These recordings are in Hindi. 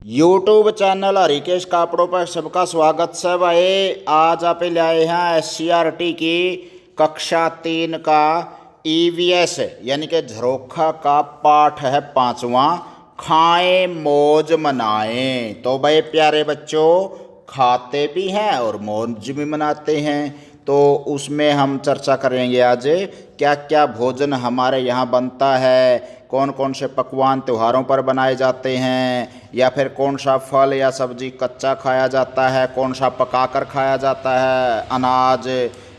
यूट्यूब चैनल हरिकेश कापड़ों पर सबका स्वागत है भाई। आज आप लाए हैं SCRT की कक्षा 3 का EVS यानी कि झरोखा का पाठ है 5वां, खाएं मौज मनाएं। तो भाई प्यारे बच्चों, खाते भी हैं और मौज भी मनाते हैं, तो उसमें हम चर्चा करेंगे आज क्या क्या भोजन हमारे यहाँ बनता है, कौन कौन से पकवान त्योहारों पर बनाए जाते हैं, या फिर कौन सा फल या सब्जी कच्चा खाया जाता है, कौन सा पकाकर खाया जाता है, अनाज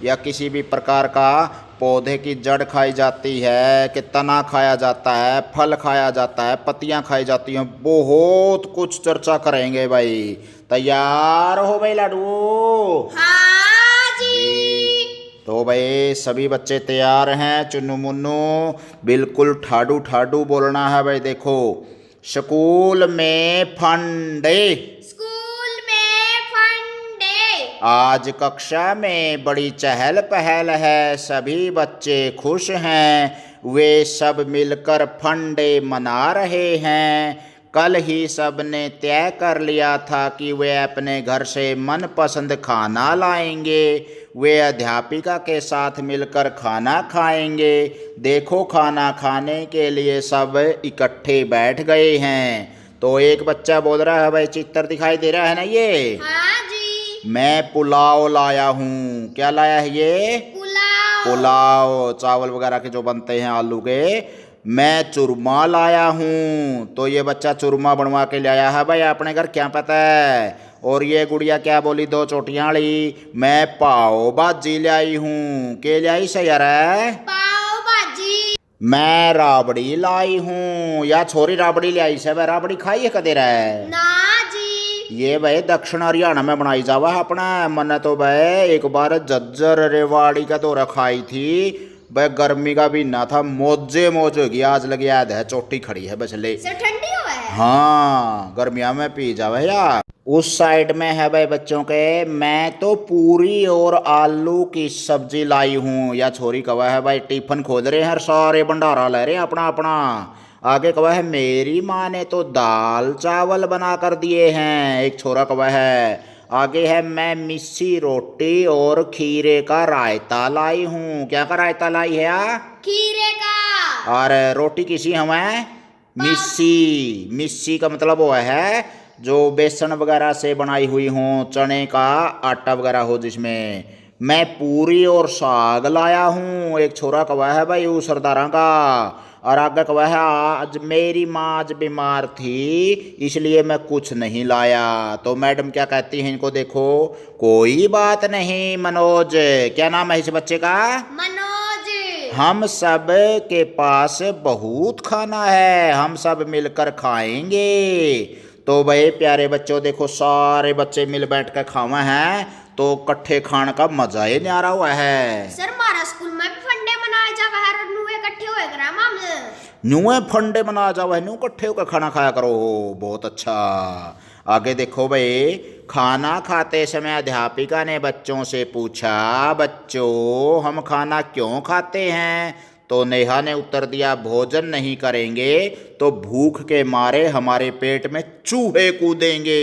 या किसी भी प्रकार का पौधे की जड़ खाई जाती है कि तना खाया जाता है, फल खाया जाता है, पत्तियां खाई जाती हैं, बहुत कुछ चर्चा करेंगे भाई। तैयार हो भाई लाडू? हाँ जी। तो भाई सभी बच्चे तैयार हैं? चुन्नू मुन्नू बिल्कुल ठाडू ठाडू बोलना है भाई। देखो, स्कूल में फंडे, स्कूल में फंडे, आज कक्षा में बड़ी चहल पहल है, सभी बच्चे खुश हैं, वे सब मिलकर फंडे मना रहे हैं। कल ही सब ने तय कर लिया था कि वे अपने घर से मनपसंद खाना लाएंगे, वे अध्यापिका के साथ मिलकर खाना खाएंगे। देखो, खाना खाने के लिए सब इकट्ठे बैठ गए हैं। तो एक बच्चा बोल रहा है भाई, चित्र दिखाई दे रहा है ना ये? हाँ जी। मैं पुलाव लाया हूँ। क्या लाया है ये? पुलाव। पुलाव, चावल वगैरह के जो बनते हैं आलू के। मैं चूरमा लाया हूँ। तो ये बच्चा चूरमा बनवा के लाया है भाई अपने घर, क्या पता है। और ये गुड़िया क्या बोली, दो चोटियाँ ली, मैं पाव भाजी लाई हूँ। के लाई से यार? पाव भाजी। मैं राबड़ी लाई हूँ। या छोरी राबड़ी लाई से भाई, राबड़ी खाई है कदे रहे? ना जी। ये भाई दक्षिण हरियाणा में बनाई जावा है अपना। मैंने तो भाई एक बार जज्जर रेवाड़ी का तो रखाई थी भाई, गर्मी का भी ना था, मोजे मोज होगी। आज लगी याद है, चोटी खड़ी है बस ले। सर ठंडी हुआ है? हाँ, गर्मिया में पी जावे यार। उस साइड में है भाई बच्चों के, मैं तो पूरी और आलू की सब्जी लाई हूँ। या छोरी कवा है भाई, टिफिन खोल रहे हैं, सारे भंडारा ले रहे हैं अपना अपना। आगे कवा है, मेरी माँ ने तो दाल चावल बना कर दिए हैं। एक छोरा कवा है। आगे है, मैं मिस्सी रोटी और खीरे का रायता लाई हूँ। क्या का रायता लाई है यार? खीरे का। और रोटी किसी हमें मिस्सी, मिस्सी का मतलब वो है जो बेसन वगैरह से बनाई हुई हो, चने का आटा वगैरह हो जिसमें। मैं पूरी और साग लाया हूँ। एक छोरा कवा है भाई वो सरदारा का। और आगे कवा है, आज मेरी माँ आज बीमार थी इसलिए मैं कुछ नहीं लाया। तो मैडम क्या कहती हैं इनको, देखो, कोई बात नहीं मनोज, क्या नाम है इस बच्चे का? मनोज। हम सब के पास बहुत खाना है, हम सब मिलकर खाएंगे। तो भाई प्यारे बच्चों, देखो सारे बच्चे मिल बैठ कर खावा हैं, तो कट्ठे खाने का मजा ही न्यारा हुआ है। सर हमारा स्कूल में भी फंडे मनाए जावे है, नुए इकट्ठे होए ग्राम में। नुए फंडे मना जाओ है, नु कट्ठे होकर खाना खाया करो। बहुत अच्छा। आगे देखो भाई, खाना खाते समय अध्यापिका ने बच्चों से पूछा, बच्चों हम खाना क्यों खाते हैं? तो नेहा ने उत्तर दिया, भोजन नहीं करेंगे तो भूख के मारे हमारे पेट में चूहे कूदेंगे।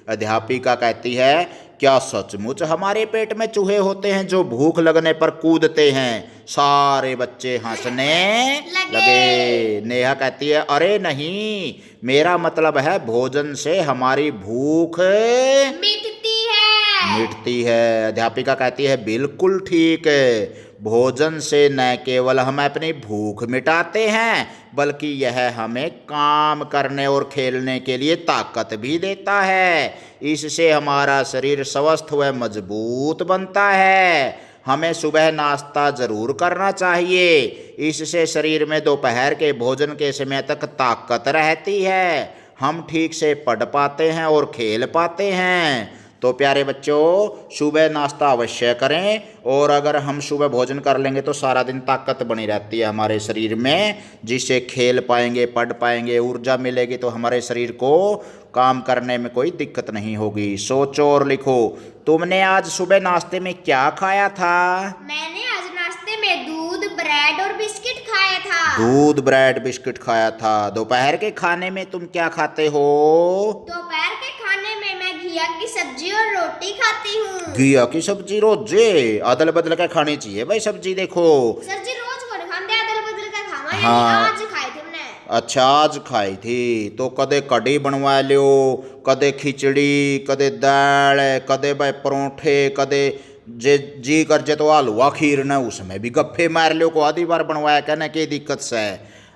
अध्यापिका कहती है, क्या सचमुच हमारे पेट में चूहे होते हैं जो भूख लगने पर कूदते हैं? सारे बच्चे हंसने लगे। नेहा कहती है, अरे नहीं, मेरा मतलब है भोजन से हमारी भूख मिटती है। अध्यापिका कहती है, बिल्कुल ठीक है, भोजन से न केवल हम अपनी भूख मिटाते हैं बल्कि यह हमें काम करने और खेलने के लिए ताकत भी देता है। इससे हमारा शरीर स्वस्थ व मजबूत बनता है। हमें सुबह नाश्ता जरूर करना चाहिए, इससे शरीर में दोपहर के भोजन के समय तक ताकत रहती है, हम ठीक से पढ़ पाते हैं और खेल पाते हैं। तो प्यारे बच्चों, सुबह नाश्ता अवश्य करें, और अगर हम सुबह भोजन कर लेंगे तो सारा दिन ताकत बनी रहती है हमारे शरीर में, जिससे खेल पाएंगे, पढ़ पाएंगे, ऊर्जा मिलेगी, तो हमारे शरीर को काम करने में कोई दिक्कत नहीं होगी। सोचो और लिखो, तुमने आज सुबह नाश्ते में क्या खाया था? मैंने आज नाश्ते में दूध, ब्रेड और बिस्किट खाया था। दूध ब्रेड बिस्किट खाया था। दोपहर के खाने में तुम क्या खाते हो? दोपहर के खाने में मैं घिया की सब्जी और रोटी खाती हूँ। घिया की सब्जी रोजे अदल बदल के खानी चाहिए भाई सब्जी। देखो सर जी रोज को खाते अदल बदल का खावा, हाँ। आज खाए थे हमने। अच्छा आज खाई थी तो कदे कढ़ी बनवा लियो, कदे खिचड़ी, कदे दाल, कदे भाई परोठे, कदे जे जी कर जे तो हलवा खीर न उसमें भी गप्फे मार लियो को आधी बार बनवाया कहने की दिक्कत से।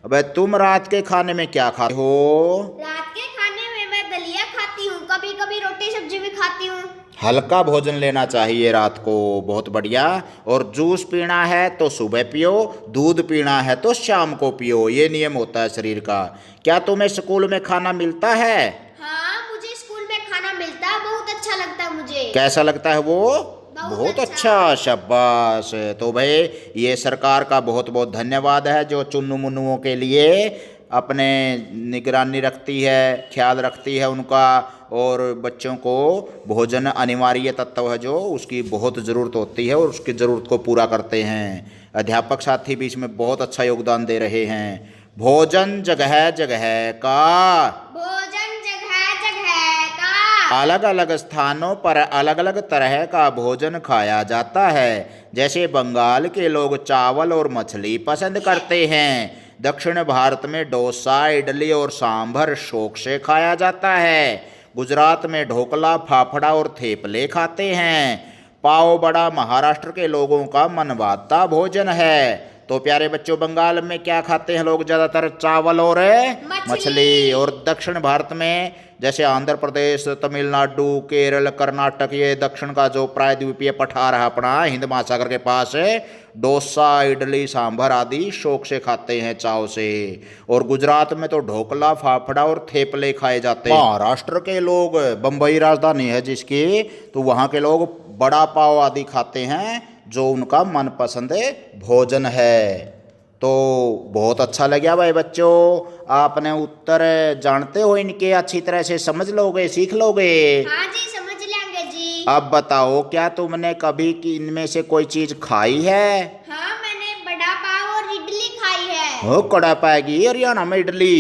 अब तुम रात के खाने में क्या खाते हो? रात के खाने में मैं दलिया खाती हूँ, कभी कभी रोटी सब्जी भी खाती हूँ। हल्का भोजन लेना चाहिए रात को, बहुत बढ़िया। और जूस पीना है तो सुबह पियो, दूध पीना है तो शाम को पियो, ये नियम होता है शरीर का। क्या तुम्हें स्कूल में खाना मिलता है? हाँ मुझे स्कूल में खाना मिलता है, बहुत अच्छा लगता है मुझे। कैसा लगता है वो? बहुत अच्छा, शाबाश। तो भाई ये सरकार का बहुत बहुत धन्यवाद है जो चुन्नू मुन्नुओं के लिए अपने निगरानी रखती है, ख्याल रखती है उनका। और बच्चों को भोजन अनिवार्य तत्व है जो उसकी बहुत ज़रूरत होती है और उसकी ज़रूरत को पूरा करते हैं। अध्यापक साथी भी इसमें बहुत अच्छा योगदान दे रहे हैं। भोजन जगह जगह का, भोजन जगह जगह का, अलग अलग स्थानों पर अलग अलग तरह का भोजन खाया जाता है। जैसे बंगाल के लोग चावल और मछली पसंद करते हैं। दक्षिण भारत में डोसा, इडली और सांभर शौक से खाया जाता है। गुजरात में ढोकला, फाफड़ा और थेपले खाते हैं। पाव बड़ा महाराष्ट्र के लोगों का मनभाता भोजन है। तो प्यारे बच्चों बंगाल में क्या खाते हैं लोग? ज़्यादातर चावल और मछली। और दक्षिण भारत में जैसे आंध्र प्रदेश, तमिलनाडु, केरल, कर्नाटक, ये दक्षिण का जो प्रायद्वीपीय पठार है अपना हिंद महासागर के पास है, डोसा, इडली, सांभर आदि शौक से खाते हैं, चाव से। और गुजरात में तो ढोकला, फाफड़ा और थेपले खाए जाते हैं। महाराष्ट्र के लोग, बम्बई राजधानी है जिसकी, तो वहाँ के लोग बड़ा पाव आदि खाते हैं जो उनका मनपसंद भोजन है। तो बहुत अच्छा लगा भाई बच्चों, आपने उत्तर जानते हो इनके, अच्छी तरह से समझ लोगे, सीख लोगे। हाँ जी समझ लेंगे जी। अब बताओ क्या तुमने कभी इनमें से कोई चीज खाई है? हाँ मैंने बड़ा पाव और इडली खाई है। हो कड़ा पाएगी हरियाणा में इडली?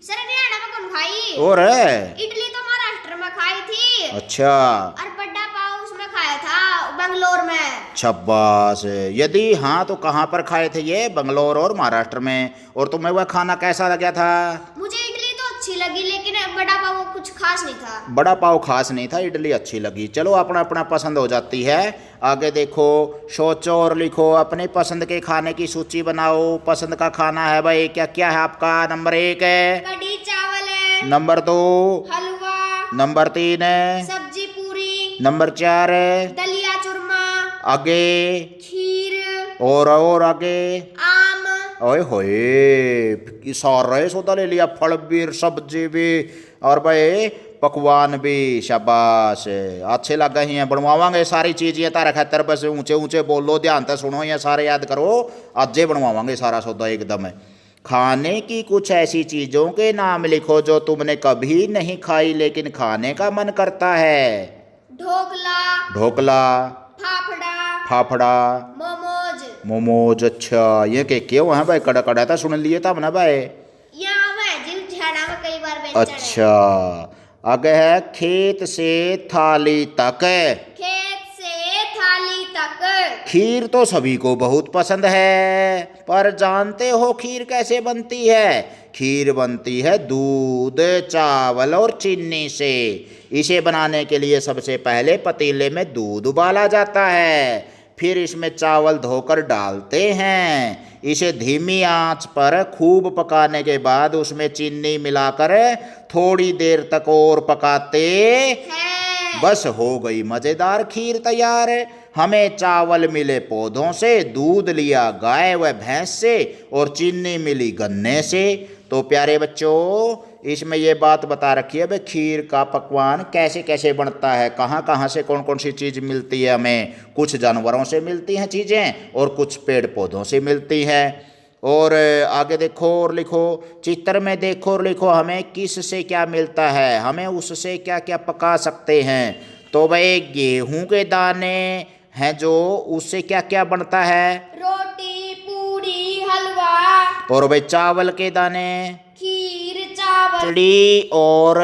सर हरियाणा में कौन खाई? और इडली तो महाराष्ट्र में खाई थी। अच्छा। और बड़ा पाव उसमें खाया था बंगलोर में। शाबाश। यदि हाँ तो कहाँ पर खाए थे ये? बंगलोर और महाराष्ट्र में। और तुम्हें वह खाना कैसा लगा था? मुझे इडली तो अच्छी लगी लेकिन बड़ा पाव कुछ खास नहीं था। बड़ा पाव खास नहीं था, इडली अच्छी लगी। चलो अपना अपना पसंद हो जाती है। आगे देखो, सोचो और लिखो, अपनी पसंद के खाने की सूची बनाओ। पसंद का खाना है भाई क्या क्या है आपका? नंबर 1 है कढ़ी चावल है। नंबर 2 हलवा। नंबर 3 है सब्जी पूरी। नंबर 4 है दलिया चूरमा। आगे खीर। और आगे आम। ओए होए सारे सौदा ले लिया, फल भी, सब्जी भी और भाई पकवान भी। शाबाश, अच्छे लग गए हैं। बनवावांगे सारी चीज ये तारा खातर, बस ऊंचे ऊंचे बोलो, ध्यान से सुनो, ये सारे याद करो। आज बनवावांगे सारा सौदा एकदम। खाने की कुछ ऐसी चीजों के नाम लिखो जो तुमने कभी नहीं खाई लेकिन खाने का मन करता है। ढोकला। ढोकला, फाफड़ा। फाफड़ा, मोमोज। मोमोज। अच्छा ये के क्यों है भाई? कड़ा कड़ा था सुन लिए तब ना भाई। यहाँ मैं जिन झाड़ा में कई बार बेचना है। अच्छा आगे है खेत से थाली तक। खेत से थाली तक। खीर तो सभी को बहुत पसंद है, पर जानते हो खीर कैसे बनती है? खीर बनती है दूध, चावल और चीनी से। इसे बनाने के लिए सबसे पहले पतीले में दूध उबाला जाता है, फिर इसमें चावल धोकर डालते हैं। इसे धीमी आंच पर खूब पकाने के बाद उसमें चीनी मिलाकर थोड़ी देर तक और पकाते है। बस हो गई मज़ेदार खीर तैयार। हमें चावल मिले पौधों से, दूध लिया गाय व भैंस से और चीनी मिली गन्ने से। तो प्यारे बच्चों इसमें ये बात बता रखी है भाई खीर का पकवान कैसे कैसे बनता है, कहाँ कहाँ से कौन कौन सी चीज़ मिलती है हमें। कुछ जानवरों से मिलती हैं चीज़ें और कुछ पेड़ पौधों से मिलती हैं। और आगे देखो और लिखो, चित्र में देखो और लिखो, हमें किस से क्या मिलता है, हमें उससे क्या क्या पका सकते हैं। तो भाई गेहूं के दाने हैं जो, उससे क्या क्या बनता है? रोटी, पूरी, हलवा। और भाई चावल के दाने, खीर, चावल, खिचड़ी और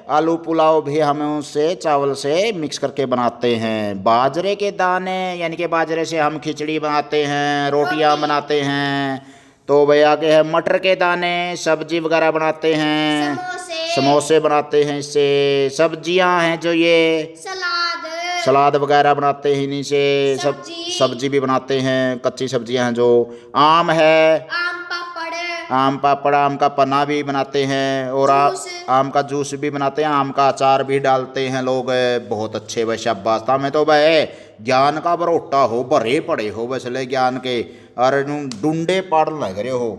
आलू पुलाव भी हम उससे चावल से मिक्स करके बनाते हैं। बाजरे के दाने यानी कि बाजरे से हम खिचड़ी बनाते हैं, रोटियां बनाते हैं। तो भाई आगे है मटर के दाने, सब्जी वगैरह बनाते हैं, समोसे, समोसे बनाते हैं इससे। सब्जियां हैं जो ये सलाद, सलाद वगैरह बनाते हैं इन्हीं से। सब्जी, सब्जी भी बनाते हैं, कच्ची सब्जियां हैं जो। आम है, आम पापड़, आम पापड़, आम का पन्ना भी बनाते हैं और जूस, आम का जूस भी बनाते हैं, आम का अचार भी डालते हैं लोग। बहुत अच्छे भाई, शाबाश। में तो भाई ज्ञान का बरोटा हो, भरे पड़े हो बसले ज्ञान के, और डूंडे पड़ लग रहे हो।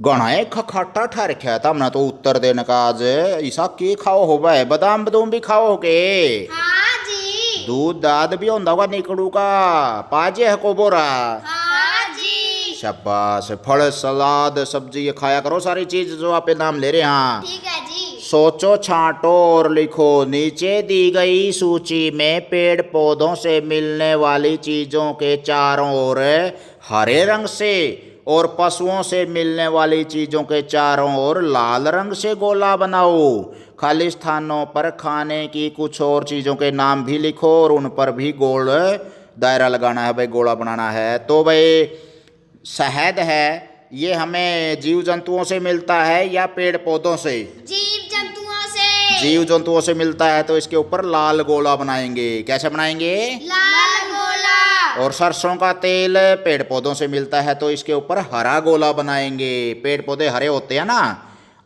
गणाए खखाटा ठा रखा था हमने तो उत्तर देने का आज। ऐसा के खाओ हो भाई, बादाम बदूम भी खाओ के, हाँ जी, दूध दाद भी होता होगा निकड़ू का, पाजे है को बोरा। हाँ जी, शाबाश। फल सलाद सब्जी ये खाया करो, सारी चीज जो आप नाम ले रहे हैं। हाँ, ठीक है जी। सोचो, छांटो और लिखो। नीचे दी गई सूची में पेड़ पौधों से मिलने वाली चीजों के चारों ओर हरे रंग से और पशुओं से मिलने वाली चीजों के चारों ओर लाल रंग से गोला बनाओ। खाली स्थानों पर खाने की कुछ और चीजों के नाम भी लिखो और उन पर भी गोल दायरा लगाना है भाई, गोला बनाना है। तो भाई शहद है, ये हमें जीव जंतुओं से मिलता है या पेड़ पौधों से? जीव जंतुओं से। जीव जंतुओं से मिलता है, तो इसके ऊपर लाल गोला बनाएंगे। कैसे बनाएंगे? लाल गोला। और सरसों का तेल पेड़ पौधों से मिलता है, तो इसके ऊपर हरा गोला बनाएंगे। पेड़ पौधे हरे होते हैं ना।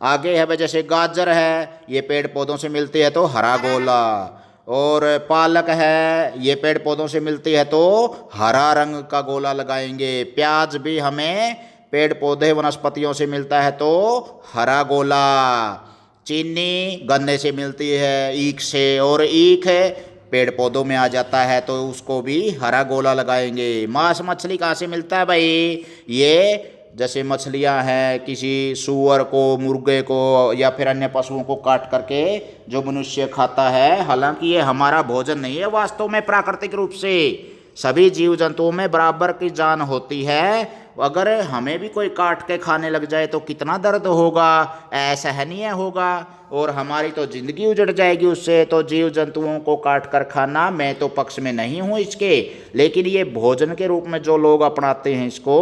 आगे है भाई जैसे गाजर है, ये पेड़ पौधों से मिलती है तो हरा गोला। और पालक है, ये पेड़ पौधों से मिलती है तो हरा रंग का गोला लगाएंगे। प्याज भी हमें पेड़ पौधे वनस्पतियों से मिलता है तो हरा गोला। चीनी गन्ने से मिलती है, ईख से, और ईख पेड़ पौधों में आ जाता है तो उसको भी हरा गोला लगाएंगे। मांस मछली कहाँ से मिलता है भाई? ये जैसे मछलियां हैं, किसी सूअर को, मुर्गे को या फिर अन्य पशुओं को काट करके जो मनुष्य खाता है। हालांकि ये हमारा भोजन नहीं है वास्तव में, प्राकृतिक रूप से सभी जीव जंतुओं में बराबर की जान होती है। अगर हमें भी कोई काट के खाने लग जाए तो कितना दर्द होगा, असहनीय होगा, और हमारी तो जिंदगी उजड़ जाएगी उससे। तो जीव जंतुओं को काट कर खाना मैं तो पक्ष में नहीं हूँ इसके, लेकिन ये भोजन के रूप में जो लोग अपनाते हैं इसको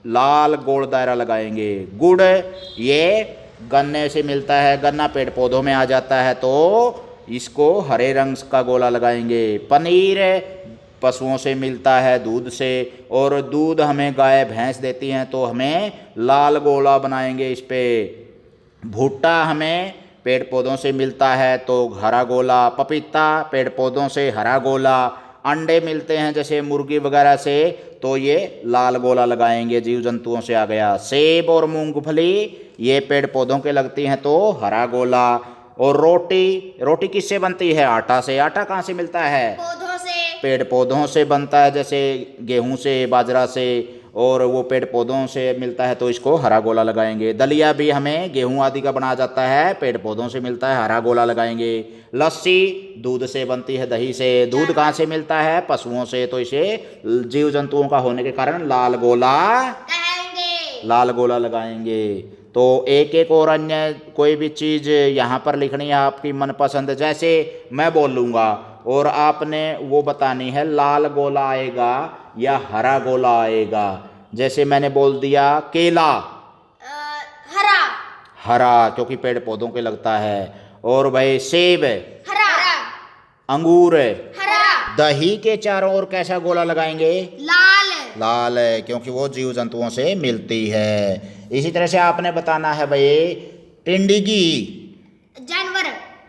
लाल गोल दायरा लगाएंगे। गुड़ ये गन्ने से मिलता है, गन्ना पेड़ पौधों में आ जाता है तो इसको हरे रंग का गोला लगाएंगे। पनीर पशुओं से मिलता है, दूध से, और दूध हमें गाय भैंस देती हैं तो हमें लाल गोला बनाएंगे इस पे। भुट्टा हमें पेड़ पौधों से मिलता है तो हरा गोला। पपीता पेड़ पौधों से हरा गोला। अंडे मिलते हैं जैसे मुर्गी वगैरह से तो ये लाल गोला लगाएंगे, जीव जंतुओं से आ गया। सेब और मूंगफली ये पेड़ पौधों के लगती हैं तो हरा गोला। और रोटी किससे बनती है? आटा से। आटा कहाँ से मिलता है? पौधों से। पेड़ पौधों से बनता है, जैसे गेहूं से, बाजरा से, और वो पेड़ पौधों से मिलता है तो इसको हरा गोला लगाएंगे। दलिया भी हमें गेहूं आदि का बना जाता है, पेड़ पौधों से मिलता है, हरा गोला लगाएंगे। लस्सी दूध से बनती है, दही से। दूध कहाँ से मिलता है? पशुओं से, तो इसे जीव जंतुओं का होने के कारण लाल गोला लगाएंगे। तो एक एक और अन्य कोई भी चीज़ यहाँ पर लिखनी है आपकी मनपसंद। जैसे मैं बोलूँगा और आपने वो बतानी है लाल गोला आएगा या हरा गोला आएगा। जैसे मैंने बोल दिया केला, हरा क्योंकि पेड़ पौधों के लगता है। और भाई सेब, हरा। अंगूर, हरा। दही के चारों ओर कैसा गोला लगाएंगे? लाल है क्योंकि वो जीव जंतुओं से मिलती है। इसी तरह से आपने बताना है भाई टिंडगी,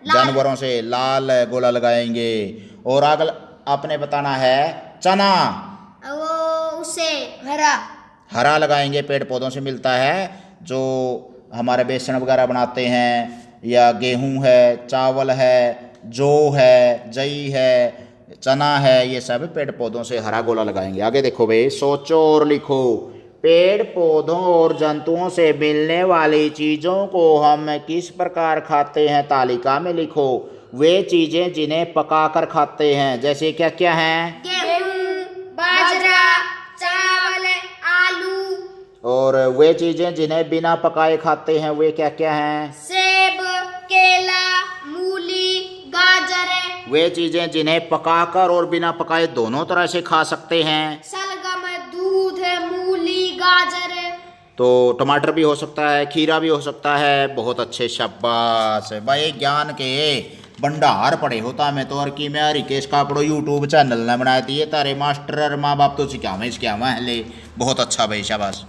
जानवरों से लाल गोला लगाएंगे। और अगला आपने बताना है चना, वो उसे हरा लगाएंगे, पेड़ पौधों से मिलता है, जो हमारे बेसन वगैरह बनाते हैं, या गेहूं है, चावल है, जौ है, जई है, चना है, ये सब पेड़ पौधों से हरा गोला लगाएंगे। आगे देखो भाई, सोचो और लिखो। पेड़ पौधों और जंतुओं से मिलने वाली चीज़ों को हम किस प्रकार खाते हैं? तालिका में लिखो वे चीज़ें जिन्हें पकाकर खाते हैं। जैसे क्या क्या हैं? गेहूं, बाजरा, चावल, आलू और वे चीजें जिन्हें बिना पकाए खाते हैं वे क्या क्या हैं? सेब, केला, मूली, गाजर। वे चीजें जिन्हें पकाकर और बिना पकाए दोनों तरह से खा सकते हैं? सलगम, दूध, मूली, गाजर। तो टमाटर भी हो सकता है, खीरा भी हो सकता है। बहुत अच्छे, शाबाश भाई, ज्ञान के भंडार पड़े होता मैं तो। और कि मैं हरिकेश कापड़ो यूट्यूब चैनल ने बना दिए तारे मास्टर और माँ बाप तो सिखावा है ले। बहुत अच्छा भाई, शाबाश।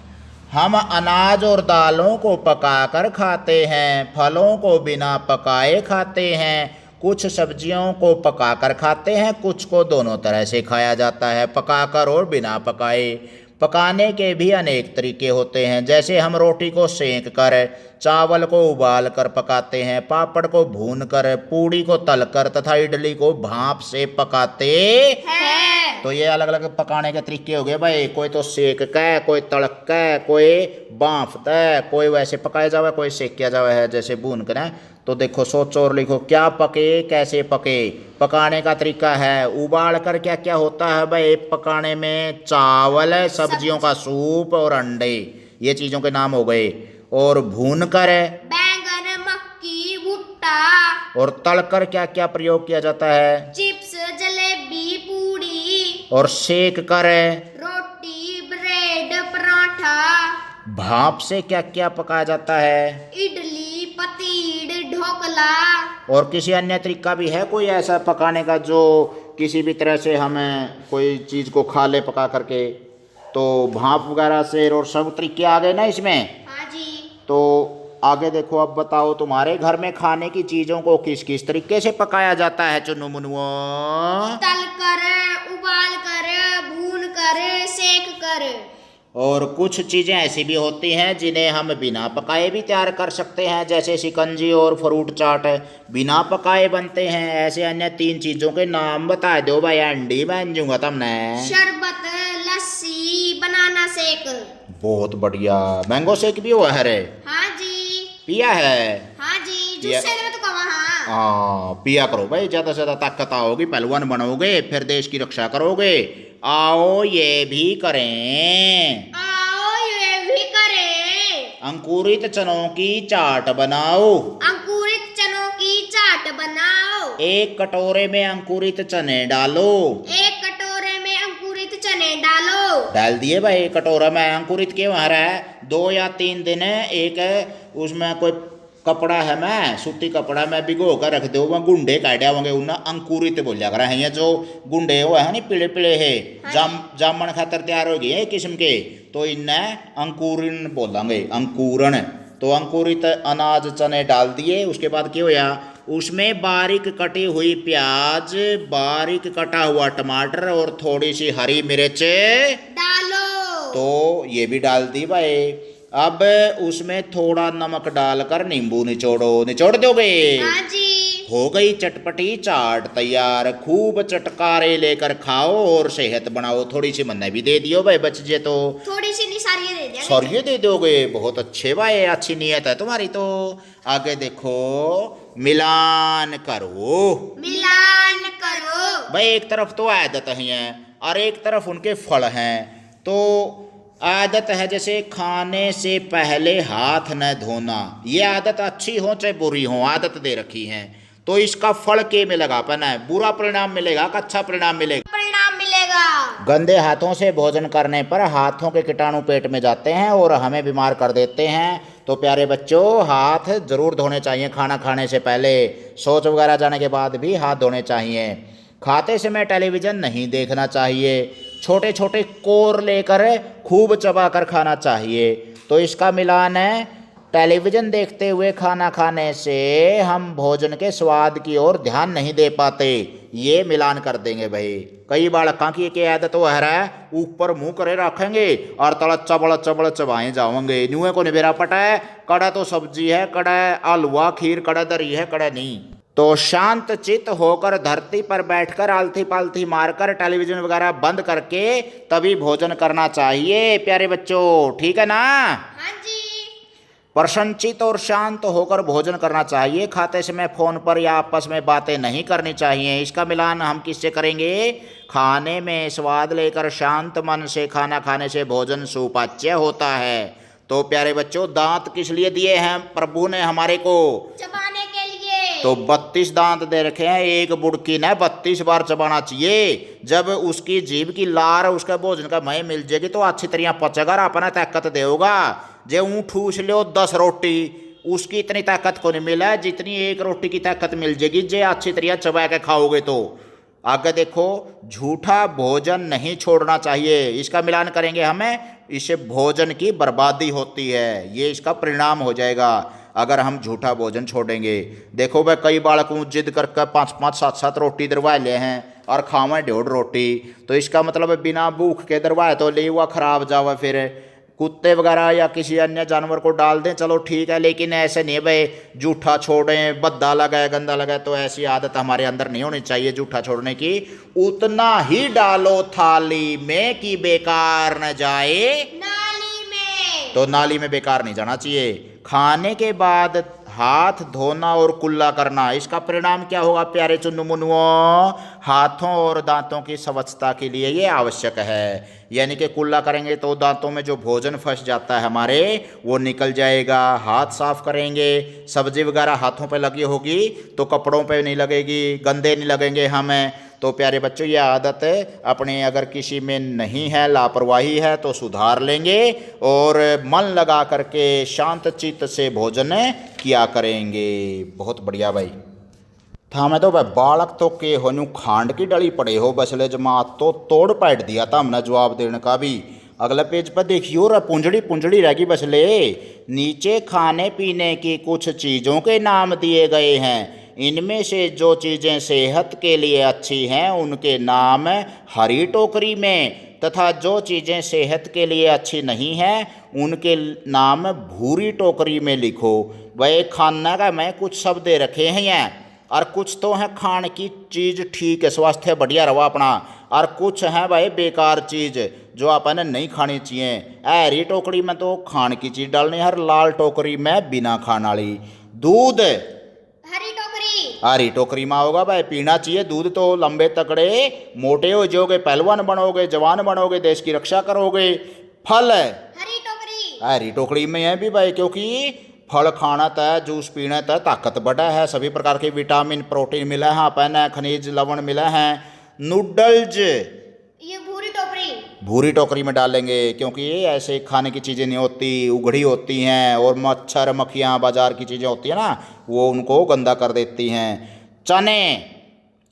हम अनाज और दालों को पकाकर खाते हैं, फलों को बिना पकाए खाते हैं, कुछ सब्जियों को पकाकर खाते हैं, कुछ को दोनों तरह से खाया जाता है, पकाकर और बिना पकाए। पकाने के भी अनेक तरीके होते हैं, जैसे हम रोटी को सेंक कर, चावल को उबाल कर पकाते हैं, पापड़ को भून कर, पूड़ी को तल कर तथा इडली को भाप से पकाते है। तो ये अलग अलग पकाने के तरीके हो गए भाई। कोई तो सेक का, कोई तड़क का, कोई बांफता है, कोई वैसे पकाया जावा, कोई सेक किया जावा है जैसे भून कर। तो देखो, सोचो और लिखो, क्या पके, कैसे पके। पकाने का तरीका है उबाल कर क्या क्या होता है भाई पकाने में? चावल, सब्जियों का सूप और अंडे, ये चीज़ों के नाम हो गए। और भून कर बैंगन, मक्की, भुट्टा। और तल कर क्या क्या प्रयोग किया जाता है? चिप्स, जलेबी, पूड़ी। और सेक कर रोटी, ब्रेड, पराठा। भाप से क्या क्या पकाया जाता है? इडली, पतीड़, ढोकला। और किसी अन्य तरीका भी है कोई ऐसा पकाने का जो किसी भी तरह से हमें कोई चीज़ को खा ले पका करके? तो भाप वगैरह से और सब तरीके आ गए ना इसमें। हाँ जी। तो आगे देखो, अब बताओ तुम्हारे घर में खाने की चीज़ों को किस किस तरीके से पकाया जाता है चुन्नू मुन्नुओ? तल कर, उबाल कर, भून कर, सेक कर। और कुछ चीज़ें ऐसी भी होती हैं जिन्हें हम बिना पकाए भी तैयार कर सकते हैं, जैसे शिकंजी और फ्रूट चाट बिना पकाए बनते हैं। ऐसे अन्य 3 चीज़ों के नाम बता दो भाई, अंडी बन जूंगा तुमने। शरबत, लस्सी, बनाना शेक। बहुत बढ़िया। मैंगो शेक भी हुआ है रे? हाँ जी। पिया है? हाँ जी, जूस शेक में तो कहा। हाँ, पिया करो भाई, ज़्यादा से ज़्यादा ताकत आओगी, पहलवान बनोगे, फिर देश की रक्षा करोगे। आओ ये भी करें, आओ ये भी करें। अंकुरित चनों की चाट बनाओ। अंकुरित चनों की चाट बनाओ। एक कटोरे में अंकुरित चने डालो। एक कटोरे में अंकुरित चने डालो। डाल दिए भाई कटोरा में। अंकुरित क्यों आ रहा है? 2 या 3 दिन एक उसमें कोई कपड़ा है, मैं सूती कपड़ा में भिगो कर रख दो, वहाँ गुंडे काटा होंगे, उन्हें अंकुरित बोल जा रहा है। ये जो गुंडे हुआ है नी, पीले पीले है, जामन खातर तैयार हो गए किस्म के, तो इन्हें अंकुरन बोलेंगे, अंकुरन। तो अंकुरित अनाज चने डाल दिए। उसके बाद क्या होया? उसमें बारीक कटी हुई प्याज, बारीक कटा हुआ टमाटर और थोड़ी सी हरी मिर्च डालो। तो ये भी डाल दी भाई। अब उसमें थोड़ा नमक डालकर नींबू निचोड़ो। निचोड़ दोगे? हाँ जी। हो गई चटपटी चाट तैयार। खूब चटकारे लेकर खाओ और सेहत बनाओ। थोड़ी सी मन्ने भी दे दियो भाई, बच जे तो। थोड़ी सी निसारिये दे देंगे। सॉरी दे दोगे? बहुत अच्छे भाई, अच्छी नीयत है तुम्हारी। तो आगे देखो, मिलान करो। मिलान करो भाई। एक तरफ तो आदत है और एक तरफ उनके फल हैं। तो आदत है जैसे खाने से पहले हाथ न धोना। ये आदत अच्छी हो चाहे बुरी हो, आदत दे रखी है। तो इसका फल के मिलेगा? पना है बुरा परिणाम मिलेगा कि अच्छा परिणाम मिलेगा? परिणाम मिलेगा। गंदे हाथों से भोजन करने पर हाथों के कीटाणु पेट में जाते हैं और हमें बीमार कर देते हैं। तो प्यारे बच्चों, हाथ जरूर धोने चाहिए खाना खाने से पहले। शौच वगैरह जाने के बाद भी हाथ धोने चाहिए। खाते समय टेलीविज़न नहीं देखना चाहिए। छोटे छोटे कोर लेकर खूब चबा कर खाना चाहिए। तो इसका मिलान है, टेलीविज़न देखते हुए खाना खाने से हम भोजन के स्वाद की ओर ध्यान नहीं दे पाते। ये मिलान कर देंगे भाई। कई बालकों की एक आदत वो है, ऊपर मुंह करे रखेंगे और तला चबड़ चबाए जाओगे। न्यूए को निबेरा पटा है, कड़ा तो सब्जी है, कड़ा हलवा खीर, कड़ा दरी है, कड़ा नहीं। तो शांत चित्त होकर धरती पर बैठकर आलथी पालथी मारकर टेलीविज़न वगैरह बंद करके तभी भोजन करना चाहिए प्यारे बच्चों। ठीक है ना? हाँ जी। प्रसन्नचित और शांत होकर भोजन करना चाहिए। खाते समय फोन पर या आपस में बातें नहीं करनी चाहिए। इसका मिलान हम किससे करेंगे? खाने में स्वाद लेकर शांत मन से खाना खाने से भोजन सुपाच्य होता है। तो प्यारे बच्चों, दांत किस लिए दिए हैं प्रभु ने हमारे को? चबाने के लिए। तो 32 दांत दे रखे हैं। एक बुड़की ने 32 बार चबाना चाहिए। जब उसकी जीभ की लार उसका भोजन का मय मिल जाएगी तो अच्छी तरह पचेगा और अपना ताकत देगा। जे ऊँ ठूस लो 10 रोटी, उसकी इतनी ताकत को नहीं मिला जितनी एक रोटी की ताकत मिल जाएगी जे अच्छी तरह चबा के खाओगे तो। आगे देखो, झूठा भोजन नहीं छोड़ना चाहिए। इसका मिलान करेंगे हमें, इससे भोजन की बर्बादी होती है। ये इसका परिणाम हो जाएगा अगर हम झूठा भोजन छोड़ेंगे। देखो भाई, कई बालकों जिद करके 5-5 7-7 रोटी दरवा ले हैं और खावें 1.5 रोटी। तो इसका मतलब बिना भूख के दरवाए तो ले हुआ खराब जावे। फिर कुत्ते वगैरह या किसी अन्य जानवर को डाल दें, चलो ठीक है, लेकिन ऐसे नहीं भाई जूठा छोड़ें, भद्दा लगाए गंदा लगाए। तो ऐसी आदत हमारे अंदर नहीं होनी चाहिए जूठा छोड़ने की। उतना ही डालो थाली में कि बेकार न जाए नाली में। तो नाली में बेकार नहीं जाना चाहिए। खाने के बाद हाथ धोना और कुल्ला करना, इसका परिणाम क्या होगा प्यारे चुन्नू मुन्नुओं? हाथों और दांतों की स्वच्छता के लिए ये आवश्यक है। यानी कि कुल्ला करेंगे तो दांतों में जो भोजन फंस जाता है हमारे, वो निकल जाएगा। हाथ साफ करेंगे, सब्जी वगैरह हाथों पे लगी होगी तो कपड़ों पे नहीं लगेगी, गंदे नहीं लगेंगे हमें। तो प्यारे बच्चों, ये आदत अपने अगर किसी में नहीं है, लापरवाही है, तो सुधार लेंगे और मन लगा करके शांत चित्त से भोजन किया करेंगे। बहुत बढ़िया भाई। था मैं तो भाई बालक तो के होनू खांड की डली पड़े हो बसले जमात तो तोड़ पैट दिया था हमने जवाब देने का भी। अगले पेज पर देखियो रे, पुंजड़ी पुंजड़ी रहेगी बसले। नीचे खाने पीने की कुछ चीज़ों के नाम दिए गए हैं। इनमें से जो चीज़ें सेहत के लिए अच्छी हैं उनके नाम हरी टोकरी में, तथा जो चीज़ें सेहत के लिए अच्छी नहीं हैं उनके नाम भूरी टोकरी में लिखो। वह खाना का मैं कुछ शब्द दे रखे हैं यहाँ, और कुछ तो है खाने की चीज़ ठीक है, स्वास्थ्य बढ़िया रहा अपना, और कुछ है भाई बेकार चीज़ जो अपन नहीं खानी चाहिए। हरी टोकरी में तो खाने की चीज़ डालनी है, लाल टोकरी में बिना खाने वाली। दूध हरी टोकरी में होगा भाई, पीना चाहिए दूध। तो लंबे तकड़े मोटे हो जाओगे, पहलवान बनोगे, जवान बनोगे, देश की रक्षा करोगे। फल हरी टोकरी में है भी भाई, क्योंकि फल खाना तय, जूस पीना तय ताकत बढ़ा है, सभी प्रकार के विटामिन प्रोटीन मिला है, अपन खनिज लवण मिला है। नूडल्स ये भूरी टोकरी में डालेंगे, क्योंकि ये ऐसे खाने की चीज़ें नहीं होती, उगड़ी होती हैं, और मच्छर मक्खियाँ बाजार की चीज़ें होती हैं ना, वो उनको गंदा कर देती हैं। चने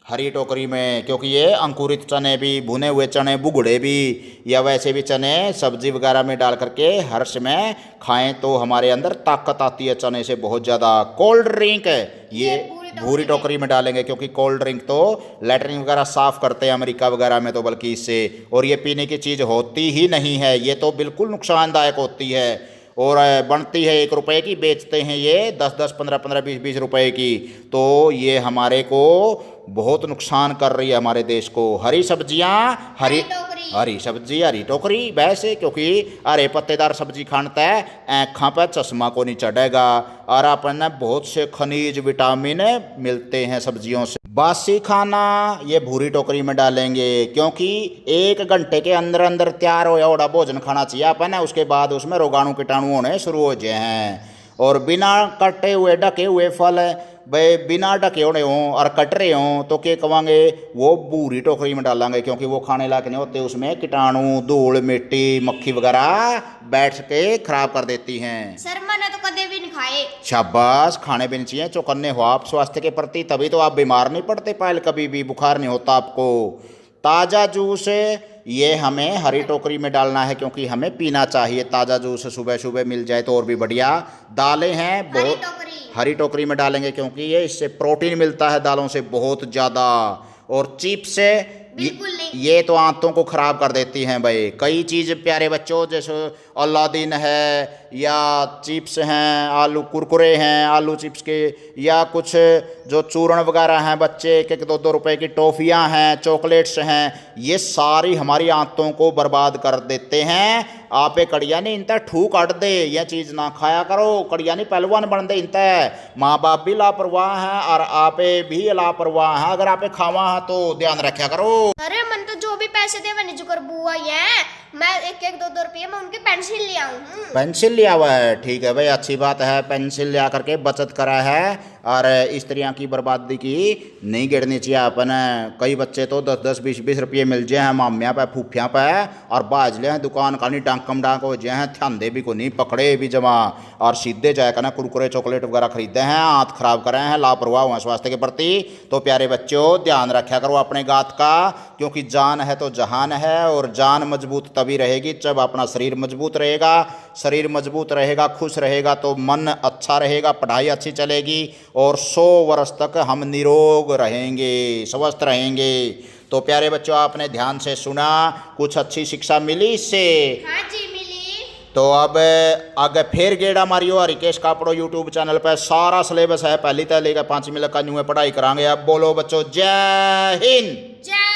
हरी टोकरी में, क्योंकि ये अंकुरित चने भी, भुने हुए चने, बुगड़े भी, या वैसे भी चने सब्जी वगैरह में डाल करके हर समय खाएं तो हमारे अंदर ताकत आती है चने से बहुत ज़्यादा। कोल्ड ड्रिंक ये भूरी टोकरी में डालेंगे, क्योंकि कोल्ड ड्रिंक तो लैट्रिन वगैरह साफ़ करते हैं अमेरिका वगैरह में तो बल्कि इससे, और ये पीने की चीज़ होती ही नहीं है, ये तो बिल्कुल नुकसानदायक होती है। और बनती है 1 रुपए की, बेचते हैं ये 10-10, 15-15, 20-20 रुपए की। तो ये हमारे को बहुत नुकसान कर रही है हमारे देश को। हरी सब्जियां हरी सब्जी हरी टोकरी वैसे, क्योंकि हरे पत्तेदार सब्जी खानता है आँखों पर चश्मा को नहीं चढ़ेगा, और अपन बहुत से खनिज विटामिन मिलते हैं सब्जियों से। बासी खाना ये भूरी टोकरी में डालेंगे, क्योंकि 1 घंटे के अंदर अंदर तैयार हो या भोजन खाना चाहिए अपन है, उसके बाद उसमें रोगाणु कीटाणु होने शुरू हो जाए हैं। और बिना कटे हुए ढके हुए फल भाई बिना ढके होने हों और कट रहे हों तो क्या कहेंगे, वो भूरी टोकरी में डालेंगे, क्योंकि वो खाने लायक नहीं होते, उसमें कीटाणु, धूल, मिट्टी, मक्खी वगैरह बैठ के खराब कर देती हैं। सर मैंने तो कदे भी नहीं खाए। शाबाश, खाने भी नहीं चाहिए, चौकन्ने हो आप स्वास्थ्य के प्रति, तभी तो आप बीमार नहीं पड़ते, पहले कभी भी बुखार नहीं होता आपको। ताज़ा जूस ये हमें हरी टोकरी में डालना है, क्योंकि हमें पीना चाहिए ताज़ा जूस, सुबह सुबह मिल जाए तो और भी बढ़िया। दालें हैं बहुत हरी टोकरी में डालेंगे, क्योंकि ये इससे प्रोटीन मिलता है दालों से बहुत ज़्यादा। और चिप्स ये तो आंतों को खराब कर देती हैं भाई। कई चीज़ प्यारे बच्चों, जैसे अलादीन है, या चिप्स हैं, आलू कुरकुरे हैं, आलू चिप्स के, या कुछ जो चूर्ण वगैरह हैं, बच्चे 1-1 2-2 रुपए की टॉफ़ियाँ हैं, चॉकलेट्स हैं, ये सारी हमारी आंतों को बर्बाद कर देते हैं। आपे कड़िया नहीं इनता ठू काट दे, यह चीज़ ना खाया करो, कड़िया नहीं पहलवान बन दे इनता। माँ बाप भी लापरवाह हैं और आपे भी लापरवाह हैं, अगर आपे खावा है तो ध्यान रखा करो। अरे मन तो जो भी पैसे दे वनी जो कर बुआ ये मैं 1-1 2-2 रुपये में उनकी पेंसिल ले आऊं। पेंसिल लिया हुआ है, ठीक है भाई, अच्छी बात है, पेंसिल लिया करके बचत करा है। और इस तरह की बर्बादी की नहीं गिरनी चाहिए अपन। कई बच्चे तो 10-10 20-20 रुपये मिल जाए हैं मामिया पे फूफिया पे और बाज ले हैं दुकान का नहीं टांकम डांक हो जाए हैं, ध्यान भी को नहीं पकड़े भी जमा और सीधे जाकर ना कुरकुरे चॉकलेट वगैरह खरीदे हैं, हाथ खराब करे हैं, लापरवाह हुआ स्वास्थ्य के प्रति। तो प्यारे बच्चों ध्यान रखा करो अपने गात का, क्योंकि जान है तो जहान है, और जान मजबूत तभी रहेगी जब अपना शरीर मजबूत रहेगा। शरीर मजबूत रहेगा, खुश रहेगा तो मन अच्छा रहेगा, पढ़ाई अच्छी चलेगी और 100 वर्ष तक हम निरोग रहेंगे, स्वस्थ रहेंगे। तो प्यारे बच्चों आपने ध्यान से सुना, कुछ अच्छी शिक्षा मिली इससे? हाँ जी मिली। तो अब आगे फिर गेड़ा Mario Harikesh Kapdo YouTube channel पर, सारा सिलेबस है पहली तक लेकर 5वीं तक का न्यू पढ़ाई करांगे। अब बोलो बच्चों जय हिंद। जय